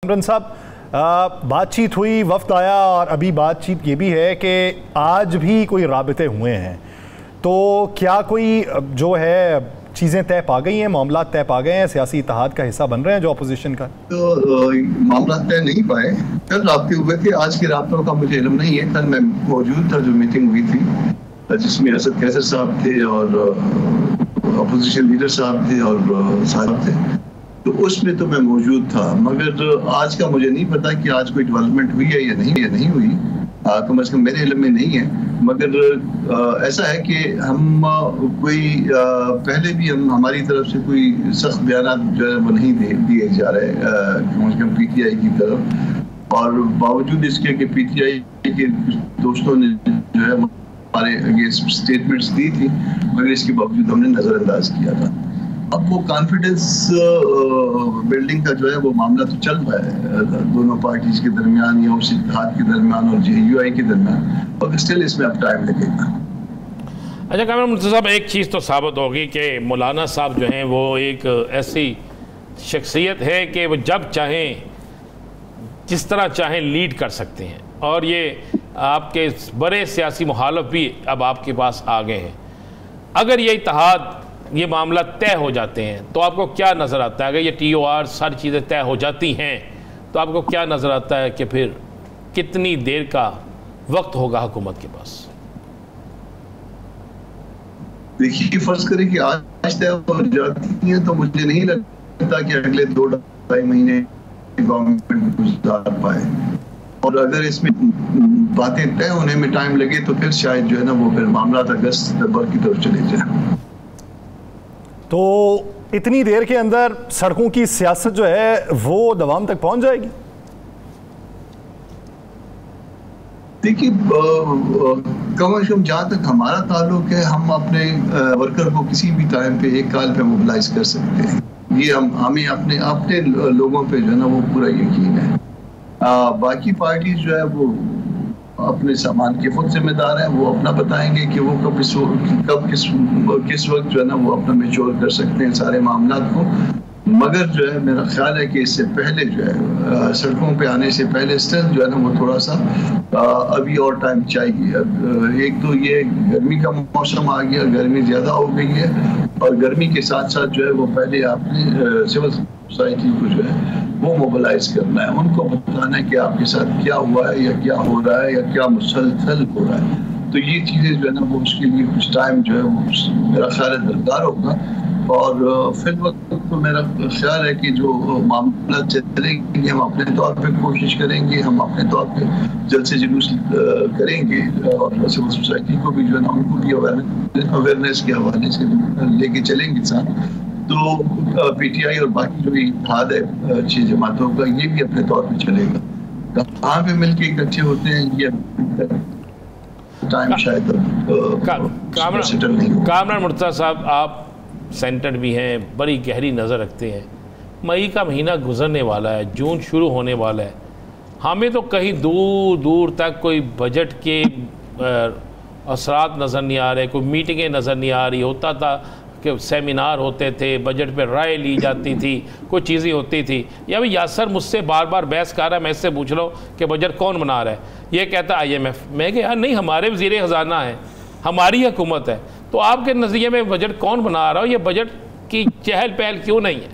कामरान साहब, बातचीत हुई, वफ्द आया और अभी बातचीत ये भी है कि आज भी कोई राबिते हुए हैं, तो क्या कोई जो है चीज़ें तय पा गई हैं, मामला तय पा गए हैं, सियासी इत्तेहाद का हिस्सा बन रहे हैं जो अपोजिशन का? तो मामला तय नहीं पाए, कल राब्ते हुए थे, आज के राब्तों का मुझे इल्म नहीं है। कल मैं मौजूद था जो मीटिंग हुई थी जिसमें असद कैसर साहब थे और अपोजिशन लीडर साहब थे और साहब थे, तो उसमें तो मैं मौजूद था। मगर आज का मुझे नहीं पता कि आज कोई डेवलपमेंट हुई है या नहीं हुई, कम से कम मेरे इल्म में नहीं है। मगर ऐसा है कि हम कोई पहले भी हमारी तरफ से कोई सख्त बयान जो है वो नहीं दिए जा रहे कम से कम पीटीआई की तरफ, और बावजूद इसके कि पीटीआई के दोस्तों ने जो है हमारे अगेंस्ट स्टेटमेंट्स दी थी, मगर इसके बावजूद हमने नज़रअंदाज किया था। अब वो कॉन्फिडेंस बिल्डिंग का जो है वो मामला तो चल रहा है दोनों पार्टीज के दरमियान या उस इत्तेहाद के दरमियान और JUI के दरमियान, और स्टिल इसमें अब टाइम लगेगा। अच्छा कामरान मुर्तज़ा साहब, एक चीज़ तो साबित होगी कि मौलाना साहब जो हैं वो एक ऐसी शख्सियत है कि वो जब चाहें जिस तरह चाहें लीड कर सकते हैं, और ये आपके बड़े सियासी मुखालिफ भी अब आपके पास आ गए हैं। अगर ये इत्तेहाद, ये मामला तय हो जाते हैं तो आपको क्या नज़र आता है? अगर ये TOR सारी चीज़ें तय हो जाती हैं तो आपको क्या नज़र आता है कि फिर कितनी देर का वक्त होगा हुकूमत के पास? देखिए, फर्ज करें कि आज तय हो जाती है तो मुझे नहीं लगता कि अगले 2-2.5 महीने गवर्नमेंट गुजार पाए, और अगर इसमें बातें तय होने में टाइम लगे तो फिर शायद जो है ना वो फिर मामला अगस्त सितंबर की तरफ चले जाए। तो इतनी देर के अंदर सड़कों की सियासत जो है वो दवाम तक पहुंच जाएगी? देखिए, कम से कम जहाँ तक हमारा ताल्लुक है, हम अपने वर्कर को किसी भी टाइम पे एक कॉल पे मोबिलाइज कर सकते हैं। ये हमें अपने लोगों पे जो है ना वो पूरा यकीन है। बाकी पार्टी जो है वो अपने सामान के खुद जिम्मेदार हैं, वो अपना बताएंगे कि वो किस वक्त जो है ना वो अपना मैच्योर कर सकते हैं सारे मामला को। मगर जो है मेरा ख्याल है कि इससे पहले जो है सड़कों पे आने से पहले स्टिल जो है ना वो थोड़ा सा अभी और टाइम चाहिए। एक तो ये गर्मी का मौसम आ गया, गर्मी ज़्यादा हो गई है, और गर्मी के साथ साथ जो है वो पहले आपने सिविल सोसाइटी को जो है वो मोबिलाइज करना है, उनको बताना है कि आपके साथ क्या हुआ है या क्या हो रहा है या क्या मुसलसल हो रहा है। तो ये चीज़ें जो है ना वो उसके लिए कुछ टाइम जो है वो मेरा ख्याल है दरकार होगा। और फिर वक्त तो मेरा ख्याल है कि जो मामला चलेंगे हम अपने तौर पे कोशिश करेंगे, हम अपने तौर पे जल्द से जुलूस करेंगे, और सिविल सोसाइटी को भी जो है ना उनको भी अवेयरनेस के हवाले से लेके चलेंगे साथ। तो PTI और बाकी जो इत्तेहाद है 6 जमातों का, ये भी अपने तौर पे चलेगा। कहाँ पे मिलके इकट्ठे होते हैं ये टाइम शायद कामरान मुर्तज़ा साहब, आप सेंटर भी हैं, बड़ी गहरी नज़र रखते हैं। मई का महीना गुजरने वाला है, जून शुरू होने वाला है, हमें तो कहीं दूर दूर तक कोई बजट के असरात नज़र नहीं आ रहे, कोई मीटिंगें नज़र नहीं आ रही। होता था कि सेमिनार होते थे, बजट पे राय ली जाती थी, कुछ चीज़ें होती थी। या भाई यासर मुझसे बार बार बहस कर रहा है, मैं इससे पूछ लो कि बजट कौन बना रहा है, ये कहता IMF। मैं कहा यार नहीं, हमारे वज़ीर ख़जाना है, हमारी हुकूमत है, तो आपके नज़रिए में बजट कौन बना रहा हो? ये बजट की चहल पहल क्यों नहीं है?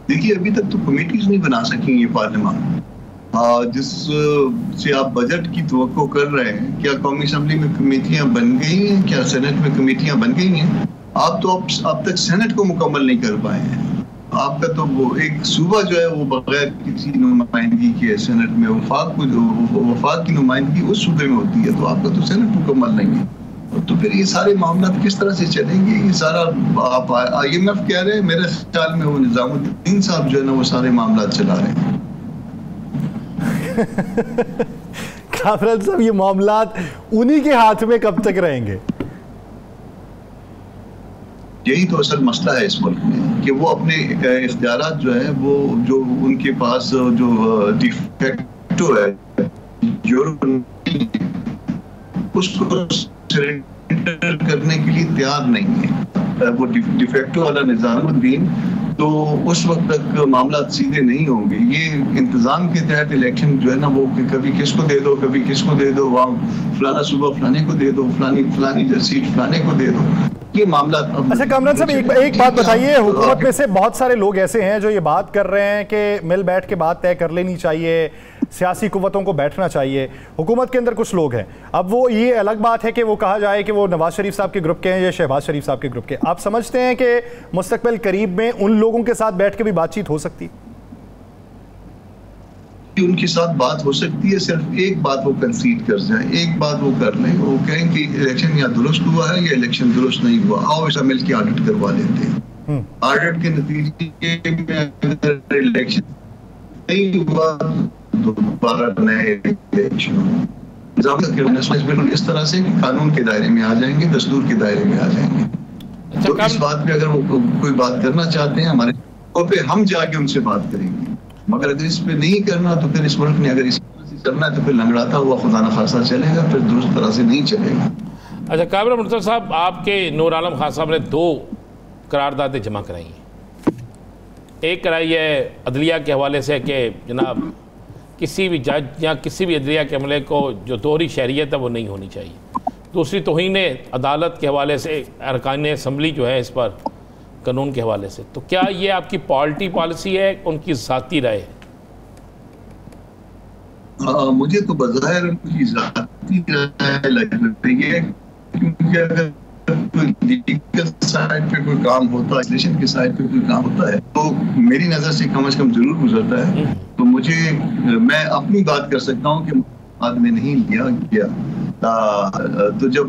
देखिए, अभी तक तो कमेटीज नहीं बना सकी ये पार्लियामेंट जिससे आप बजट की तवक्को कर रहे हैं। क्या कौमी असम्बली में कमेटियां बन गई हैं? क्या सेनेट में कमेटियां बन गई हैं? आप तो अब तक सेनेट को मुकम्मल नहीं कर पाए हैं। आपका तो वो एक सूबा जो है वो बगैर किसी नुमाइंदगी के सेनेट में, वफाक की नुमाइंदगी उस सूबे में होती है, तो आपका तो सेनेट मुकम्मल नहीं है। तो फिर ये सारे मामला किस तरह से चलेंगे? ये सारा आप IMF कह रहे हैं, मेरे ख्याल में वो निजामुद्दीन साहब जो है ना वो सारे मामला चला रहे हैं। कामरान साहब, ये मामलात उन्हीं के हाथ में कब तक रहेंगे? यही तो असल मसला है इस मुल्क में कि वो अपने इख्तियारात जो है वो जो उनके पास जो डिफेक्टो है उसको सरेंडर करने के लिए तैयार नहीं है। वो डिफेक्टो वाला निजामुद्दीन तो उस वक्त तक मामला सीधे नहीं होंगे। ये इंतजाम के तहत इलेक्शन जो है ना वो कभी किसको दे दो, कभी किसको दे दो, वहाँ फलाना सूबा फलाने को दे दो, फलानी सीट फलाने को दे दो, ये मामला। अच्छा कामरान साहब, एक बात बताइए, हुकूमत में से बहुत सारे लोग ऐसे हैं जो ये बात कर रहे हैं कि मिल बैठ के बात तय कर लेनी चाहिए, सियासी कुव्वतों को बैठना चाहिए। हुकूमत के अंदर कुछ लोग हैं, अब वो ये अलग बात है कि वो कहा जाए कि वो नवाज शरीफ साहब के ग्रुप के हैं या शहबाज शरीफ साहब के ग्रुप के। आप समझते हैं कि मुस्तकबिल करीब में उन लोगों के साथ बैठ के भी बातचीत हो सकती है? उनके साथ बात हो सकती है, सिर्फ एक बात वो कंसीड कर जाए, एक बात वो कर लें, वो कहें कि इलेक्शन या दुरुस्त हुआ है या इलेक्शन दुरुस्त नहीं हुआ, आओ ऐसा मिल के ऑडिट करवा लेते हैं। ऑडिट के नतीजे में इलेक्शन नहीं हुआ, दोबारा नए इलेक्शन बिल्कुल इस तरह से कानून के दायरे में आ जाएंगे, दस्तूर के दायरे में आ जाएंगे। तो इस बात पे अगर वो कोई बात करना चाहते हैं हमारे पे, हम जाके उनसे बात करेंगे, मगर अगर इस पे नहीं करना तो फिर इस मुल्क ने अगर इस तरह से चलना है तो फिर लंगड़ाता हुआ खुदा न खासा चलेगा, फिर दुरुस्त तरह से नहीं चलेगा। अच्छा कामरान मुर्तज़ा साहब, आपके नूर आलम खान साहब ने 2 करारदादें जमा कराई हैं। एक कराई है अदलिया के हवाले से कि जनाब किसी भी जज या किसी भी अदलिया के अमले को जो दोहरी शहरियत है वो नहीं होनी चाहिए। दूसरी तौहीन अदालत के हवाले से अरकान असम्बली जो है इस पर कानून के हवाले से। तो क्या ये आपकी पॉलिसी है, उनकी ज़ाती राय है? मुझे तो बज़ाहिर उनकी ज़ाती राय लग रही है, क्योंकि अगर कोई लीगल साइड पे कोई काम होता है, लेजिस्लेशन के साइड पे कोई काम होता है, तो मेरी नज़र से कम जरूर गुजरता है। तो मैं अपनी बात कर सकता हूँ कि बाद में नहीं लिया गया, तो जब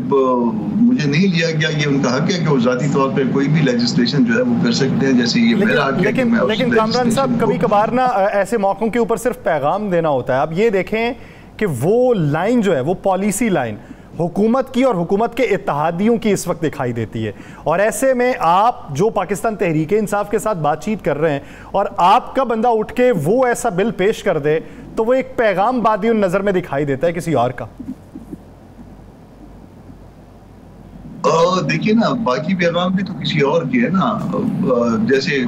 मुझे नहीं लिया गया, ये उनका हक है कि वो ज़ाती तौर पे कोई भी लेजिस्लेशन जो है वो कर सकते हैं, जैसे ये मेरा हक है। लेकिन कामरान साहब, कभी कभार ना ऐसे मौकों के ऊपर सिर्फ पैगाम देना होता है। आप ये देखें कि वो लाइन जो है वो पॉलिसी लाइन हुकूमत की और हुकूमत के इत्तेहादियों की इस वक्त दिखाई देती है, और ऐसे में आप जो पाकिस्तान तहरीक इंसाफ के साथ बातचीत कर रहे हैं और आपका बंदा उठ के वो ऐसा बिल पेश कर दे, तो वो एक पैगाम बादी नजर में दिखाई देता है किसी और का। देखिए ना, बाकी पैगाम भी तो किसी और की है ना, जैसे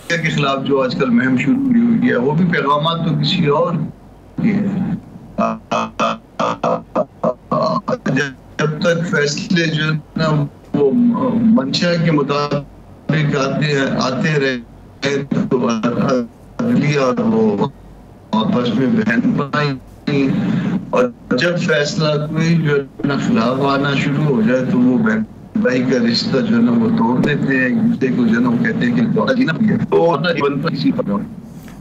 के खिलाफ जो आजकल मुहिम शुरू हुई है, वो भी पैगाम तो किसी और के हैं। जब तक फैसले जो है ना वो मंशा के मुताबिक आते रहे तो और वो आपस में बहन पाई, और जब फैसला कोई जो है ना खिलाफ आना शुरू हो जाए तो वो बहन भाई का रिश्ता जो है ना वो तोड़ देते हैं, एक दूसरे को जो है ना वो कहते हैं कि तो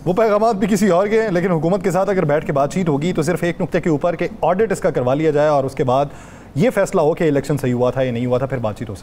वो पैगाम भी किसी और के हैं। लेकिन हुकूमत के साथ अगर बैठ के बातचीत होगी तो सिर्फ एक नुक्ते के ऊपर के ऑडिट इसका करवा लिया जाए और उसके बाद ये फैसला हो कि इलेक्शन सही हुआ था या नहीं हुआ था, फिर बातचीत हो सकती है।